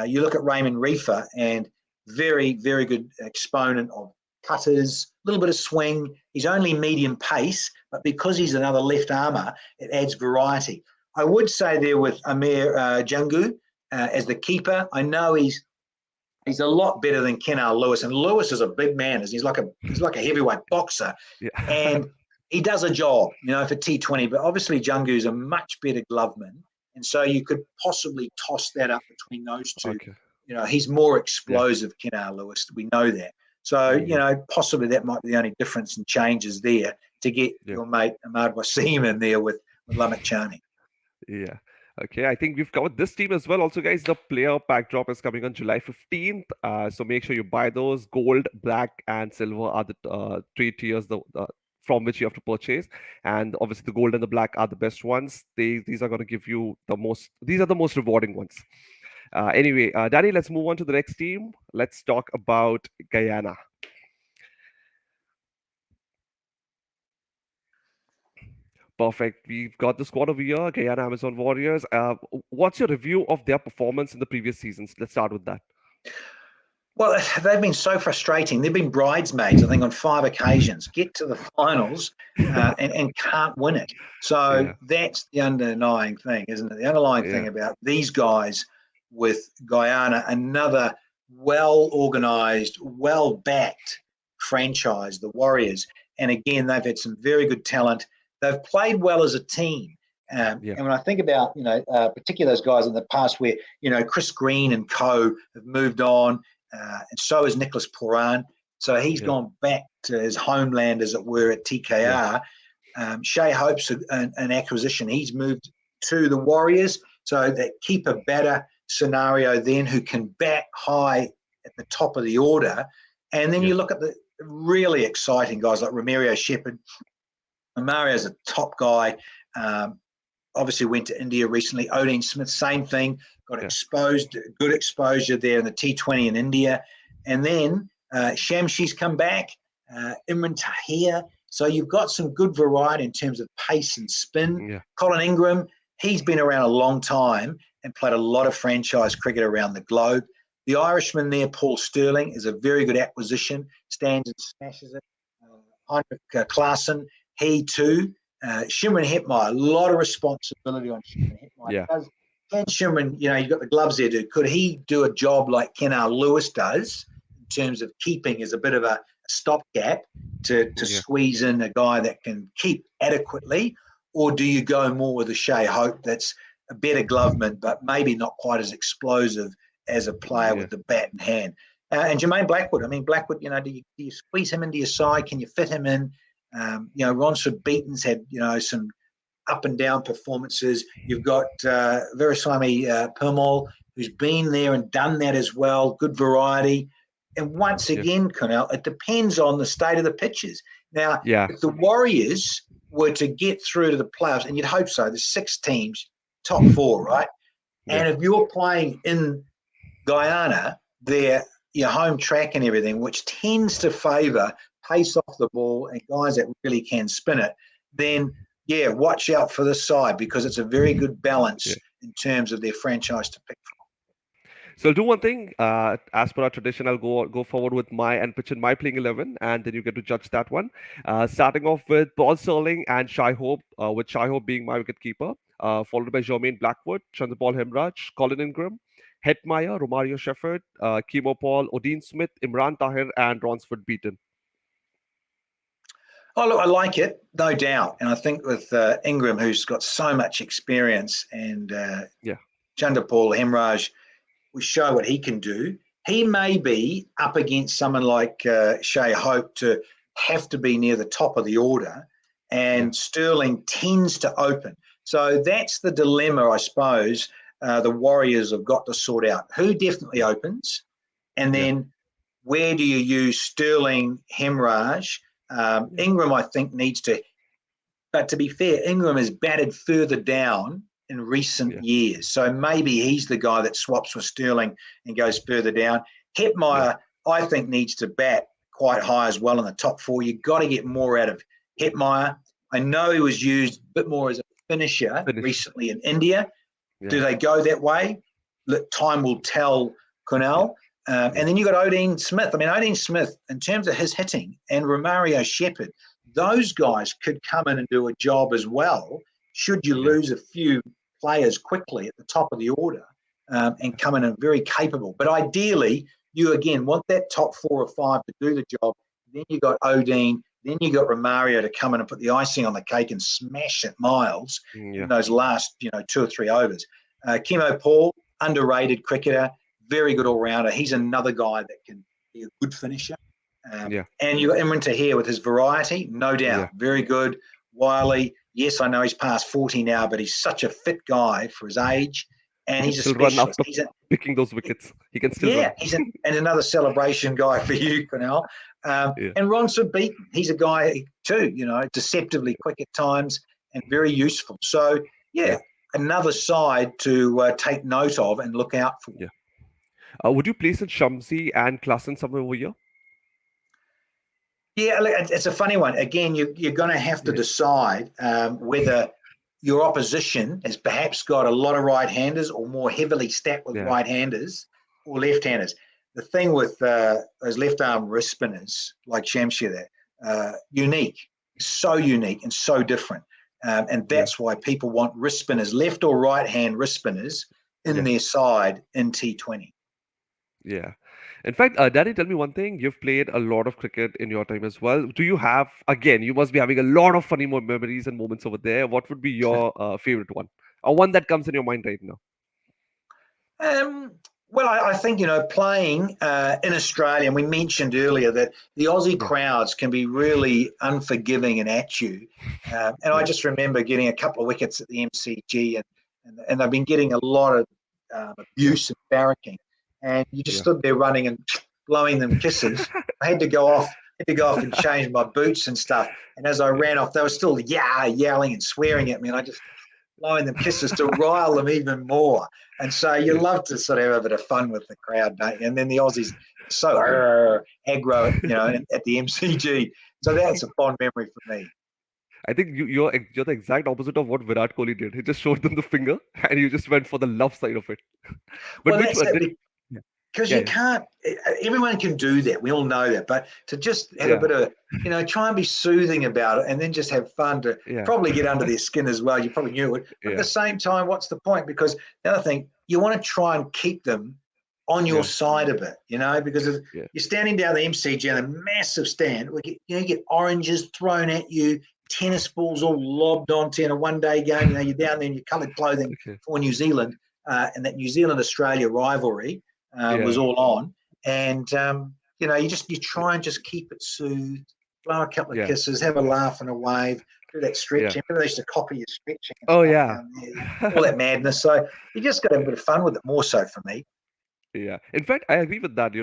You look at Raymond Reefer, and very, very good exponent of cutters, a little bit of swing. He's only medium pace, but because he's another left armour, it adds variety. I would say there with Amir Jungu as the keeper, I know he's a lot better than Kenal Lewis, and Lewis is a big man. He's like a heavyweight boxer, yeah, and he does a job, for T20. But obviously Jungu's a much better gloveman, and so you could possibly toss that up between those two. okay, He's more yeah, explosive, Kenal Lewis. We know that. So, yeah, possibly that might be the only difference and changes there to get yeah. your mate Ahmad Wasim in there with Lamak Chani. Yeah. Okay, I think we've covered this team as well. Also, guys, the player pack drop is coming on July 15th. So make sure you buy those. Gold, black, and silver are the three tiers from which you have to purchase. And obviously, the gold and the black are the best ones. These are going to give you the most. These are the most rewarding ones. Anyway, Danny, let's move on to the next team. Let's talk about Guyana. Perfect. We've got the squad over here, Guyana Amazon Warriors. What's your review of their performance in the previous seasons? Let's start with that. Well, they've been so frustrating. They've been bridesmaids, I think, on 5 occasions, get to the finals and can't win it. So Yeah, that's the underlying thing, isn't it? The underlying yeah, thing about these guys with Guyana, another well-organised, well-backed franchise, the Warriors. And again, they've had some very good talent. They've played well as a team. yeah, And when I think about, particularly those guys in the past where, Chris Green and co have moved on, and so is Nicholas Poran. So he's yeah, gone back to his homeland, as it were, at yeah, TKR. Shea Hope's an acquisition. He's moved to the Warriors. So that keeper batter scenario then who can bat high at the top of the order. And then yeah, you look at the really exciting guys like Romario Shepherd. Mario's a top guy. Obviously went to India recently. Odin Smith, same thing, got yeah, exposed, good exposure there in the T20 in India. And then Shamshi's come back, Imran Tahir. So you've got some good variety in terms of pace and spin. yeah, Colin Ingram, he's been around a long time and played a lot of franchise cricket around the globe. The Irishman there, Paul Sterling, is a very good acquisition, stands and smashes it. Heinrich Klaassen, he too. Shimron Hetmeyer, a lot of responsibility on Shimron yeah, Hetmeyer. Can Shimron, you've got the gloves there, dude. Could he do a job like Kenar Lewis does in terms of keeping as a bit of a stopgap to yeah, squeeze in a guy that can keep adequately? Or do you go more with a Shea Hope that's a better gloveman, but maybe not quite as explosive as a player yeah, with the bat in hand? And Jermaine Blackwood, Blackwood, do you squeeze him into your side? Can you fit him in? Ronsford Beaton's had, some up and down performances. You've got Veerasammy Permal, who's been there and done that as well. Good variety. And once yeah, again, Cornell, it depends on the state of the pitches. Now, yeah, if the Warriors were to get through to the playoffs, and you'd hope so, there's 6 teams, top 4, right? yeah, And if you're playing in Guyana, your home track and everything, which tends to favour pace off the ball and guys that really can spin it, then watch out for this side because it's a very good yeah. balance in terms of their franchise to pick from. So I'll do one thing. As per our tradition, I'll go forward with my and pitch in my playing 11, and then you get to judge that one. Starting off with Paul Sterling and Shai Hope, with Shai Hope being my wicketkeeper, followed by Jermaine Blackwood, Chandrapal Hemraj, Colin Ingram, Hetmeyer, Romario Shepherd, Kimo Paul, Odin Smith, Imran Tahir, and Ronsford Beaton. Oh, look, I like it, no doubt. And I think with Ingram, who's got so much experience, and Yeah, Chandrapal Hemraj, will show what he can do. He may be up against someone like Shea Hope to have to be near the top of the order, yeah, and Sterling tends to open. So that's the dilemma, I suppose, the Warriors have got to sort out. Who definitely opens? And yeah, then where do you use Sterling, Hemraj? yeah, Ingram, I think, needs to, but to be fair, Ingram has batted further down in recent yeah, years. So maybe he's the guy that swaps with Sterling and goes further down. yeah, Hetmeyer, I think, needs to bat quite high as well in the top 4. You've got to get more out of Hetmeyer. I know he was used a bit more as a finisher finish. recently in India. Do Yeah, they go that way? Time will tell, yeah, Cornell. yeah, And then you've got Odin Smith. Odin Smith, in terms of his hitting, and Romario Shepherd, those guys could come in and do a job as well, should you yeah, lose a few players quickly at the top of the order, and come in and very capable. But ideally, you again want that top 4 or 5 to do the job. Then you got Odin, then you got Romario to come in and put the icing on the cake and smash it miles in yeah, those last 2 or 3 overs. Kimo Paul, underrated cricketer, very good all-rounder. He's another guy that can be a good finisher. yeah, And you got Imran Tahir with his variety, no yeah. doubt, very good. Wiley, yes, I know he's past 40 now, but he's such a fit guy for his age, He and can he's a still run specialist. after picking those wickets. He can still run. And another celebration guy for you, Cornell. Yeah, And Ronsford Beaton, he's a guy too, deceptively quick at times and very useful. So, yeah, another side to take note of and look out for. yeah. Would you place in Shamsi and Klassen somewhere over here? Yeah, it's a funny one. Again, you're going to have to Yeah, decide whether your opposition has perhaps got a lot of right-handers or more heavily stacked with yeah, right-handers or left-handers. the thing with those left arm wrist spinners like Shamshir there, unique, so unique and so different. And that's why people want wrist spinners, left or right hand wrist spinners in their side in T20. Yeah. In fact, Danny, tell me one thing. You've played a lot of cricket in your time as well. Do you have, again, you must be having a lot of funny memories and moments over there. What would be your favorite one? Or one that comes in your mind right now? Well, I think, playing in Australia, and we mentioned earlier that the Aussie crowds can be really unforgiving and at you. And I just remember getting a couple of wickets at the MCG, and I've been getting a lot of abuse and barracking. And you just stood there running and blowing them kisses. I had to go off and change my boots and stuff. And as I ran off, they were still yelling and swearing at me, and I just blowing them kisses to rile them even more. And so you love to sort of have a bit of fun with the crowd, don't you? And then the Aussies so aggro, at the MCG. So that's a fond memory for me. I think you're the exact opposite of what Virat Kohli did. He just showed them the finger, and you just went for the love side of it. But well, because you can't. Everyone can do that. We all know that. But to just have a bit of, try and be soothing about it, and then just have fun to probably get under their skin as well. You probably knew it. But at the same time, what's the point? Because the other thing, you want to try and keep them on your side a bit, because if you're standing down the MCG in a massive stand, you get oranges thrown at you, tennis balls all lobbed onto in a one-day game. You're down there in your coloured clothing for New Zealand, and that New Zealand-Australia rivalry was all on. And, you try and just keep it soothed, blow a couple of kisses, have a laugh and a wave, do that stretching. They used to copy your stretching. All that madness. So you just got to have a bit of fun with it, more so for me. Yeah. In fact, I agree with that.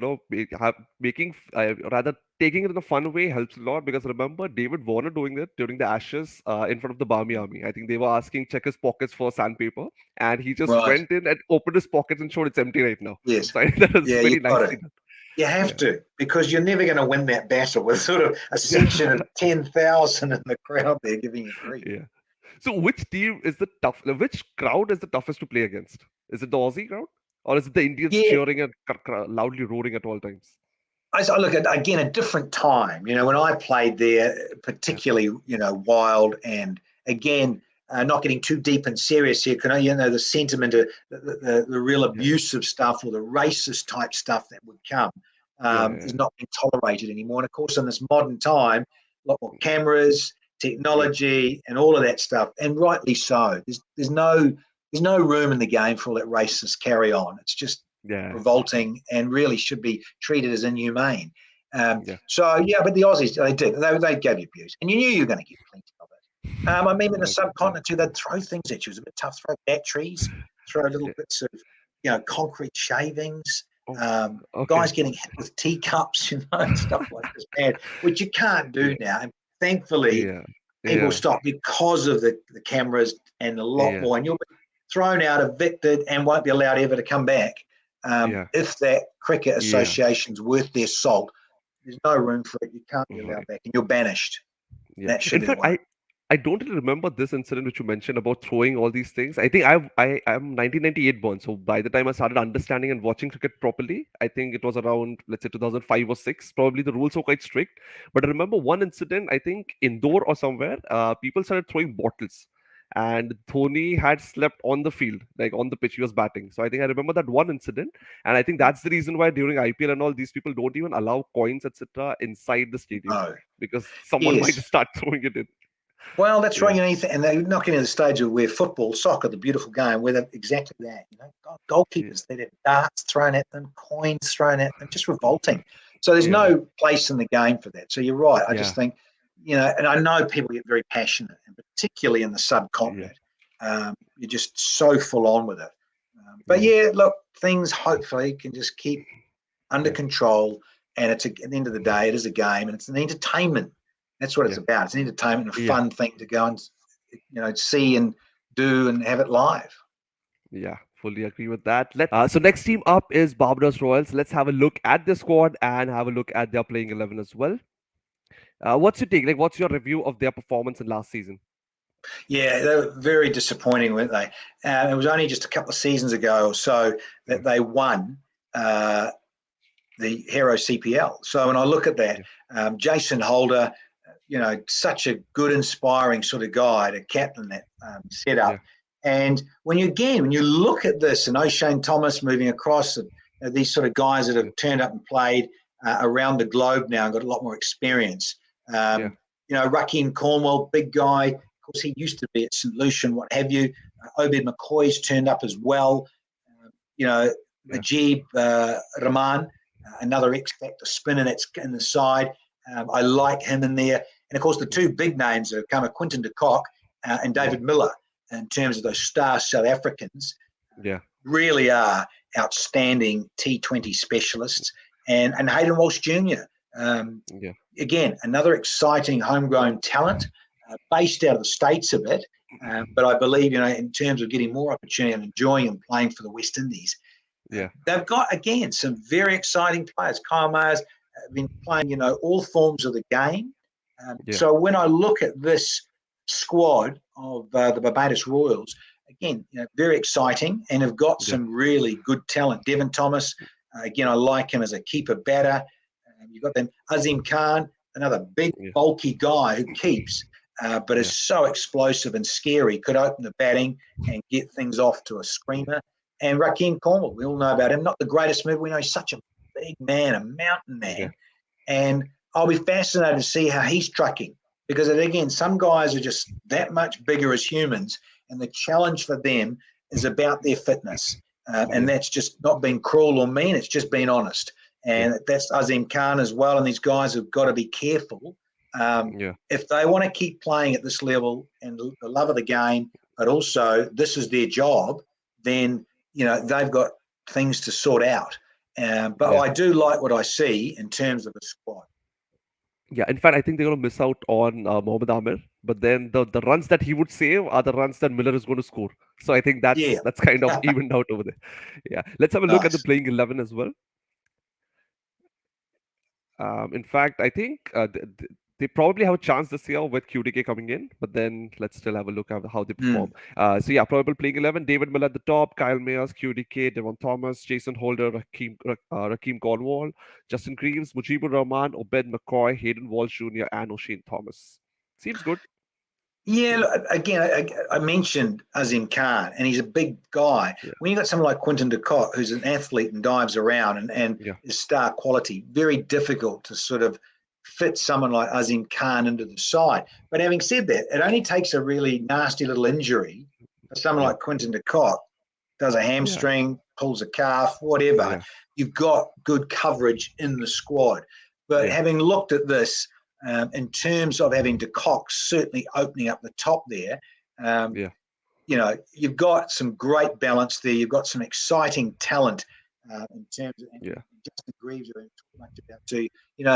Rather taking it in a fun way helps a lot, because remember David Warner doing it during the Ashes in front of the Barmy Army. I think they were asking check his pockets for sandpaper, and he just went in and opened his pockets and showed it's empty right now. Yes. So I think that was very nicely done. You have to, because you're never going to win that battle with sort of a section of 10,000 in the crowd there giving you grief. Yeah. So which team is which crowd is the toughest to play against? Is it the Aussie crowd? Or is it the Indians cheering and loudly roaring at all times? I look at, again, a different time. When I played there, particularly, wild, and again, not getting too deep and serious here, the sentiment of the real abusive stuff or the racist type stuff that would come is not being tolerated anymore. And of course, in this modern time, a lot more cameras, technology, and all of that stuff, and rightly so. There's no room in the game for all that racist carry on. It's just revolting and really should be treated as inhumane. But the Aussies, they gave you abuse, and you knew you were going to get plenty of it. I mean, in the subcontinent too, they'd throw things at you. It was a bit tough. Throw batteries, throw little bits of, concrete shavings. Guys getting hit with teacups, and stuff like this, man, which you can't do now. And thankfully, people stop because of the cameras and a lot more. And you'll be thrown out, evicted, and won't be allowed ever to come back. If that cricket association's worth their salt, there's no room for it. You can't be allowed back, and you're banished. That should In fact, I don't really remember this incident which you mentioned about throwing all these things. I think I'm 1998 born, so by the time I started understanding and watching cricket properly, I think it was around, let's say, 2005 or 6. Probably the rules were quite strict. But I remember one incident, I think indoor or somewhere, people started throwing bottles. And Dhoni had slept on the field, like on the pitch, he was batting. So I think I remember that one incident, and I think that's the reason why during IPL and all, these people don't even allow coins, etc., inside the stadium, because someone might start throwing it in. Well, that's right. And they're not getting to the stage of where football, soccer, the beautiful game, where they're exactly that. Goalkeepers, they have darts thrown at them, coins thrown at them, just revolting. So there's no place in the game for that. So you're right. I just think, and I know people get very passionate, and particularly in the subcontinent, you're just so full on with it. But look, things hopefully can just keep under control. And it's at the end of the day, it is a game, and it's an entertainment. That's what it's about. It's an entertainment and a fun thing to go and, see and do and have it live. Yeah, fully agree with that. So next team up is Barbados Royals. Let's have a look at the squad and have a look at their playing 11 as well. What's your take? Like, what's your review of their performance in last season? Yeah, they were very disappointing, weren't they? It was only just a couple of seasons ago or so that they won the Hero CPL. So when I look at that, Jason Holder, such a good, inspiring sort of guy to captain that setup. And when you look at this, and O'Shane Thomas moving across, and these sort of guys that have turned up and played around the globe now and got a lot more experience. Raheem Cornwall, big guy. Of course, he used to be at St. Lucian, what have you. Obed McCoy's turned up as well. Najib Rahman, another X-Factor spinner that's in the side. I like him in there. And, of course, the two big names that have come are Quinton de Kock and David Miller in terms of those star South Africans. Really are outstanding T20 specialists. And Hayden Walsh Jr., again, another exciting homegrown talent based out of the States a bit. But I believe, in terms of getting more opportunity and enjoying and playing for the West Indies, they've got, again, some very exciting players. Kyle Mayers have been playing, all forms of the game. So when I look at this squad of the Barbados Royals, again, very exciting and have got some really good talent. Devon Thomas, again, I like him as a keeper batter. You've got then Azim Khan, another big, bulky guy who keeps, but is so explosive and scary, could open the batting and get things off to a screamer. And Raheem Cornwall, we all know about him, not the greatest mover. We know he's such a big man, a mountain man. And I'll be fascinated to see how he's trucking because, again, some guys are just that much bigger as humans, and the challenge for them is about their fitness. And that's just not being cruel or mean. It's just being honest. And that's Azim Khan as well. And these guys have got to be careful. If they want to keep playing at this level and the love of the game, but also this is their job, then, they've got things to sort out. But I do like what I see in terms of the squad. Yeah, in fact, I think they're going to miss out on Mohammad Amir, but then the runs that he would save are the runs that Miller is going to score. So I think that's kind of evened out over there. Yeah, let's have a look at the playing 11 as well. In fact, I think they probably have a chance this year with QDK coming in, but then let's still have a look at how they perform. So probable playing 11, David Miller at the top, Kyle Mayers, QDK, Devon Thomas, Jason Holder, Raheem Cornwall, Justin Greaves, Mujibur Rahman, Obed McCoy, Hayden Walsh Jr., and O'Shane Thomas. Seems good. Yeah, again, I mentioned Azim Khan, and he's a big guy. When you got someone like Quinton de Kock, who's an athlete and dives around and is star quality, very difficult to sort of fit someone like Azim Khan into the side. But having said that, it only takes a really nasty little injury for someone like Quinton de Kock, does a hamstring, pulls a calf, whatever. You've got good coverage in the squad. But having looked at this, in terms of having de Kock certainly opening up the top there, you've got some great balance there. You've got some exciting talent in terms of Justin Greaves, who I talked much about too.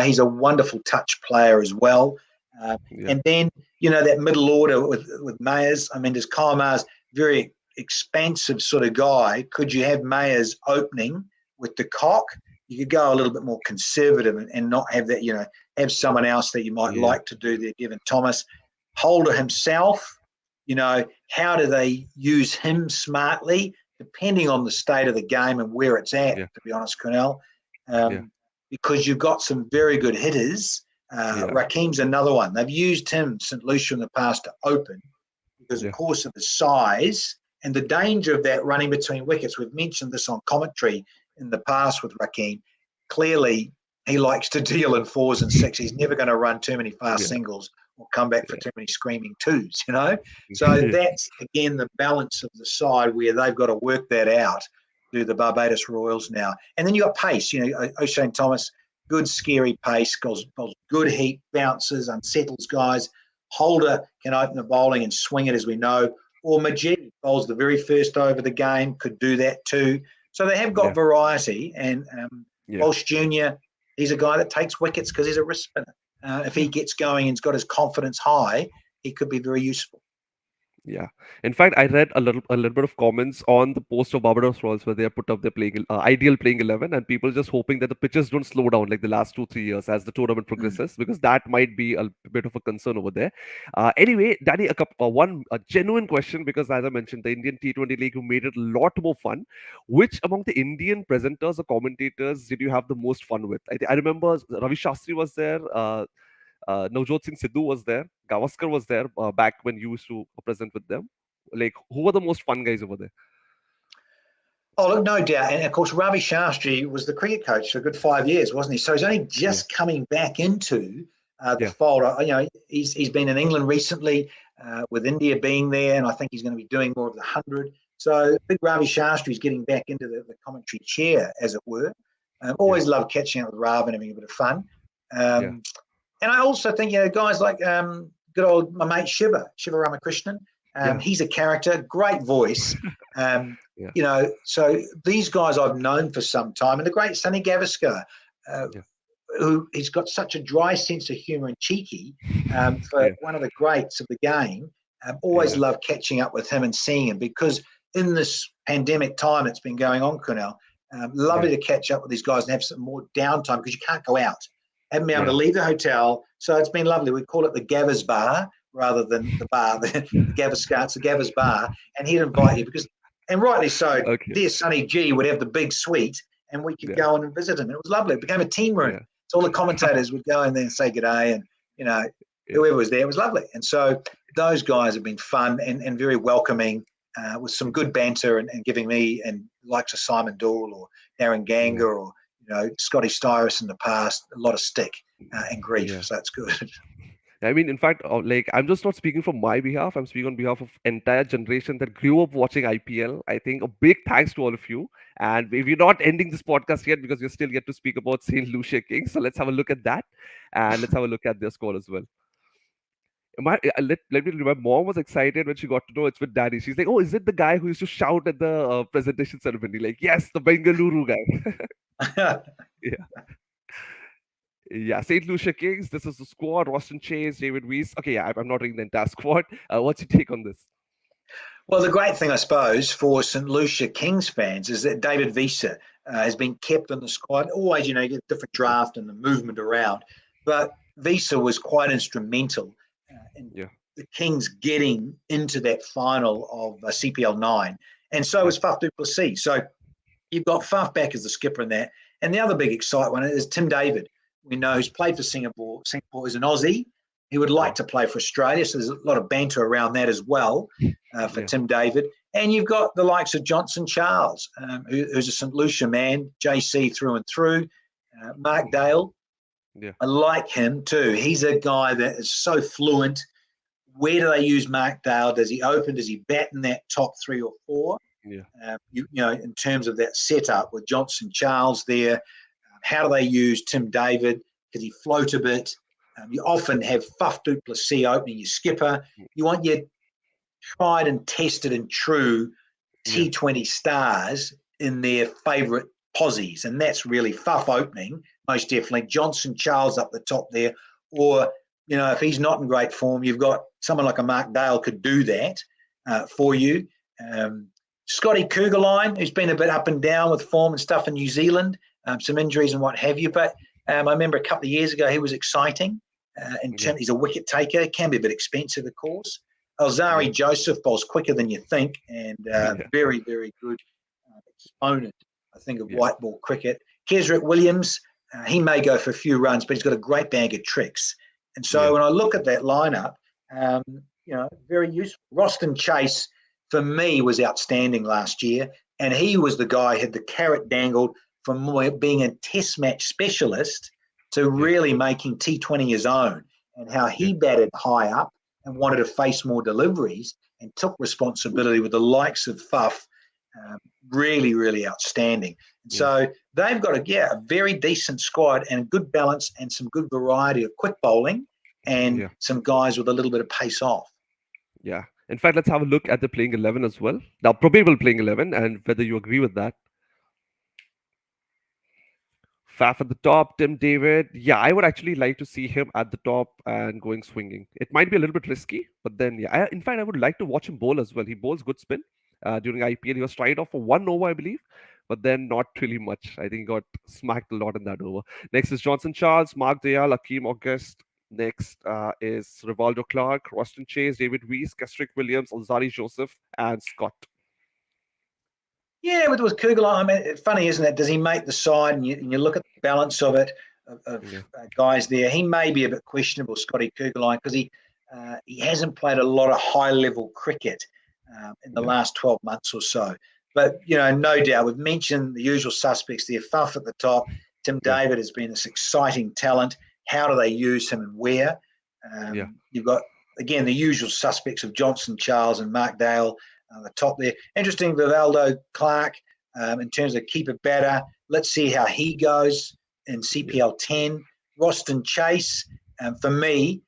He's a wonderful touch player as well. And then, that middle order with Mayers. I mean, there's Kyle Mayers, very expansive sort of guy. Could you have Mayers opening with de Kock? You could go a little bit more conservative and not have that, have someone else that you might like to do there, Devon Thomas. Holder himself, how do they use him smartly, depending on the state of the game and where it's at, to be honest, Cornell. Because you've got some very good hitters. Raheem's another one. They've used him, St. Lucia, in the past to open because, of course, of his size and the danger of that running between wickets. We've mentioned this on commentary in the past with Raheem. Clearly, he likes to deal in 4s and 6s. He's never going to run too many fast singles or come back for too many screaming 2s, So that's, again, the balance of the side where they've got to work that out, do the Barbados Royals now. And then you got pace, O'Shane Thomas, good scary pace, goes good heat, bounces, unsettles guys. Holder can open the bowling and swing it, as we know. Or Majid bowls the very first over the game, could do that too. So they have got variety. And Walsh Jr., he's a guy that takes wickets because he's a wrist spinner. If he gets going and's got his confidence high, he could be very useful. Yeah. In fact, I read a little bit of comments on the post of Barbados Royals where they have put up their ideal playing 11, and people just hoping that the pitches don't slow down like the last 2 3 years as the tournament Mm. progresses, because that might be a bit of a concern over there. Anyway, Danny, one a genuine question, because as I mentioned, the Indian T20 League who made it a lot more fun. Which among the Indian presenters or commentators did you have the most fun with? I remember Ravi Shastri was there. Navjot Singh Sidhu was there. Gavaskar was there back when you used to present with them. Like, who were the most fun guys over there? Oh, look, no doubt. And of course, Ravi Shastri was the cricket coach for a good 5 years, wasn't he? So he's only Yeah, just coming back into the yeah, fold. He's been in England recently with India being there, and I think he's going to be doing more of the 100. So big Ravi Shastri is getting back into the commentary chair, as it were. yeah, Always love catching up with Rav and having a bit of fun. yeah, And I also think, guys like good old my mate Shiva Ramakrishnan. yeah, He's a character, great voice. Um, yeah, so these guys I've known for some time, and the great Sonny Gavaskar, uh, yeah, who he's got such a dry sense of humour and cheeky, for yeah, one of the greats of the game. Always yeah, love catching up with him and seeing him, because in this pandemic time that's been going on, Kunal, yeah, lovely to catch up with these guys and have some more downtime, because you can't go out. Haven't been able to yeah, leave the hotel, so it's been lovely. We call it the Gavas Bar rather than the bar, the Gavaskar. It's the Gavas Bar, and he'd invite you because, and rightly so. okay, Dear Sonny G would have the big suite, and we could yeah, go in and visit him. It was lovely. It became a team room. yeah, So all the commentators would go in there and say good day, and you know yeah, whoever was there, it was lovely. And so those guys have been fun and very welcoming, with some good banter, and giving me and likes of Simon Dool or Darren yeah, Ganga or Scotty Styrus in the past, a lot of stick and grief. yeah. So that's good. I mean, in fact, like, I'm just not speaking for my behalf. I'm speaking on behalf of entire generation that grew up watching IPL. I think a big thanks to all of you. And we're not ending this podcast yet because we're still yet to speak about Saint Lucia Kings. So let's have a look at that, and let's have a look at their score as well. Let me remember. Mom was excited when she got to know it's with Daddy. She's like, "Oh, is it the guy who used to shout at the presentation ceremony? Like, yes, the Bengaluru guy." Yeah, yeah. Saint Lucia Kings. This is the squad: Roston Chase, David Weiss. Okay, yeah, I'm not reading the entire squad. What's your take on this? Well, the great thing, I suppose, for St. Lucia Kings fans is that David Visa has been kept in the squad. Always, you get different Yeah, draft and the movement around. But Visa was quite instrumental in yeah, the Kings getting into that final of CPL 9. And so yeah, was Faf du Plessis. So you've got Faf back as the skipper in that. And the other big exciting one is Tim David. We know he's played for Singapore. Singapore is an Aussie. He would yeah, like to play for Australia. So there's a lot of banter around that as well for yeah, Tim David. And you've got the likes of Johnson Charles, who's a St. Lucia man, JC through and through. Mark Dale, yeah, I like him too. He's a guy that is so fluent. Where do they use Mark Dale? Does he open? Does he bat in that top 3 or 4? yeah, In terms of that setup with Johnson Charles there, how do they use Tim David? Because he float a bit. You often have Faf du Plessis opening your skipper. You want your tried and tested and true yeah, T20 stars in their favourite posies, and that's really Faf opening, most definitely. Johnson Charles up the top there, or if he's not in great form, you've got someone like a Mark Dale could do that for you. Scotty Kugelline, who's been a bit up and down with form and stuff in New Zealand, some injuries and what have you. But I remember a couple of years ago, he was exciting. yeah, He's a wicket taker, can be a bit expensive, of course. yeah, Alzari Joseph bowls quicker than you think, and yeah, very, very good exponent, I think, of yeah, white ball cricket. Kesrick Williams, he may go for a few runs, but he's got a great bag of tricks. And so yeah, when I look at that lineup, um, very useful. Roston Chase, for me, was outstanding last year, and he was the guy who had the carrot dangled from being a test match specialist to yeah, really making T20 his own, and how yeah, he batted high up and wanted to face more deliveries and took responsibility with the likes of Fuff. Um, Really, really outstanding. And yeah, so they've got a very decent squad and a good balance and some good variety of quick bowling and yeah, some guys with a little bit of pace off. yeah. In fact, let's have a look at the playing 11 as well. Now, probable playing 11, and whether you agree with that. Faf at the top, Tim David. Yeah, I would actually like to see him at the top and going swinging. It might be a little bit risky, but then yeah. In fact, I would like to watch him bowl as well. He bowls good spin during IPL. He was tried off for one over, I believe, but then not really much. I think he got smacked a lot in that over. Next is Johnson Charles, Mark Dayal, Akeem August. Next is Rivaldo Clark, Roston Chase, David Weiss, Kestrick Williams, Alzari Joseph, and Scott. Yeah, with Kugel, I mean, it's funny, isn't it? Does he make the side? And you look at the balance of it, of Yeah, guys there. He may be a bit questionable, Scotty Kugelheim, because he hasn't played a lot of high level cricket in the yeah, last 12 months or so. But no doubt, we've mentioned the usual suspects there. Faf at the top. Tim yeah, David has been this exciting talent. How do they use him and where? yeah, You've got again the usual suspects of Johnson, Charles, and Mark Dale the top there. Interesting, Vivaldo Clark in terms of keeper batter. Let's see how he goes in yeah, CPL 10. Roston Chase, for me,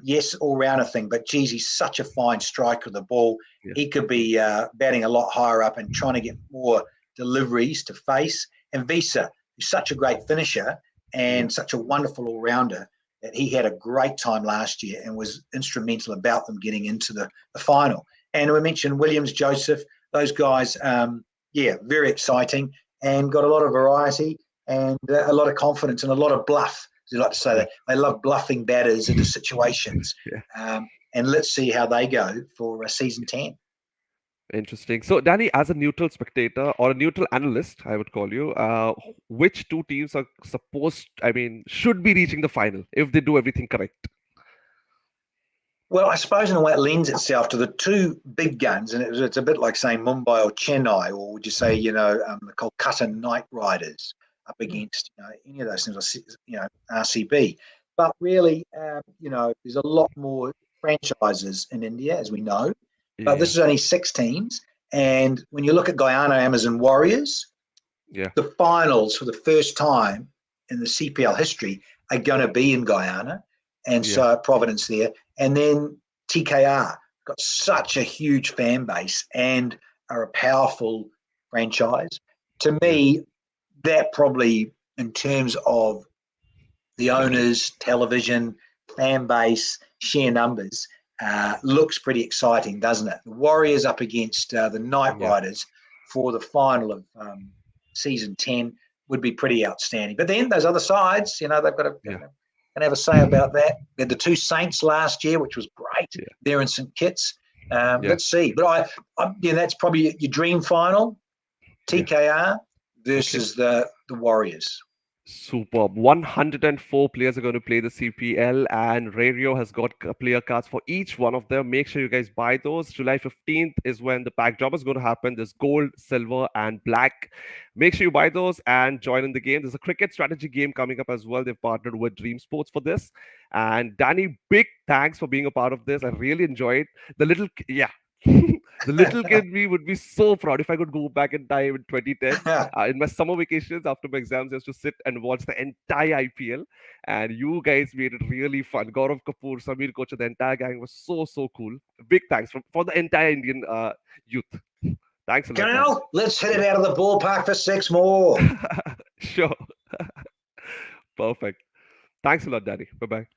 yes, all rounder thing, but geez, he's such a fine striker of the ball. yeah, He could be batting a lot higher up and trying to get more deliveries to face. And Visa, who's such a great finisher yeah, and such a wonderful all rounder that he had a great time last year and was instrumental about them getting into the final. And we mentioned Williams, Joseph, those guys, yeah, very exciting and got a lot of variety and a lot of confidence and a lot of bluff. As you like to say yeah, that they love bluffing batters into situations. yeah. And let's see how they go for season 10. Interesting. So, Danny, as a neutral spectator or a neutral analyst, I would call you, which two teams are supposed, I mean, should be reaching the final if they do everything correct? Well, I suppose in a way it lends itself to the two big guns, and it's a bit like saying Mumbai or Chennai, or would you say, the Kolkata Knight Riders up Hmm. against, any of those things, RCB. But really, there's a lot more franchises in India, as we know. But this Yeah, is only 6 teams. And when you look at Guyana Amazon Warriors, yeah, the finals for the first time in the CPL history are going to be in Guyana, and yeah, so Providence there, and then TKR got such a huge fan base and are a powerful franchise. To yeah, me, that probably in terms of the owners, television, fan base, sheer numbers, looks pretty exciting, doesn't it? The Warriors up against the Knight yeah, Riders for the final of season 10 would be pretty outstanding. But then those other sides, they've got to yeah, and have a say about that. We had the two Saints last year, which was great. yeah, They're in St Kitts. yeah. Let's see. But that's probably your dream final: Yeah. TKR Okay. versus the Warriors. Superb. 104 players are going to play the CPL, and Rario has got player cards for each one of them. Make sure you guys buy those. July 15th is when the pack drop is going to happen. There's gold, silver, and black. Make sure you buy those and join in the game. There's a cricket strategy game coming up as well. They've partnered with Dream Sports for this. And Danny, big thanks for being a part of this. I really enjoyed the little, yeah. The little kid me would be so proud if I could go back in time in 2010 in my summer vacations after my exams, I used to sit and watch the entire IPL. And you guys made it really fun. Gaurav Kapoor, Samir Kocha, the entire gang was so cool. Big thanks for the entire Indian youth. Thanks a lot, Danny. Canal, let's hit Yeah, it out of the ballpark for 6 more. sure. Perfect. Thanks a lot, Danny. Bye bye.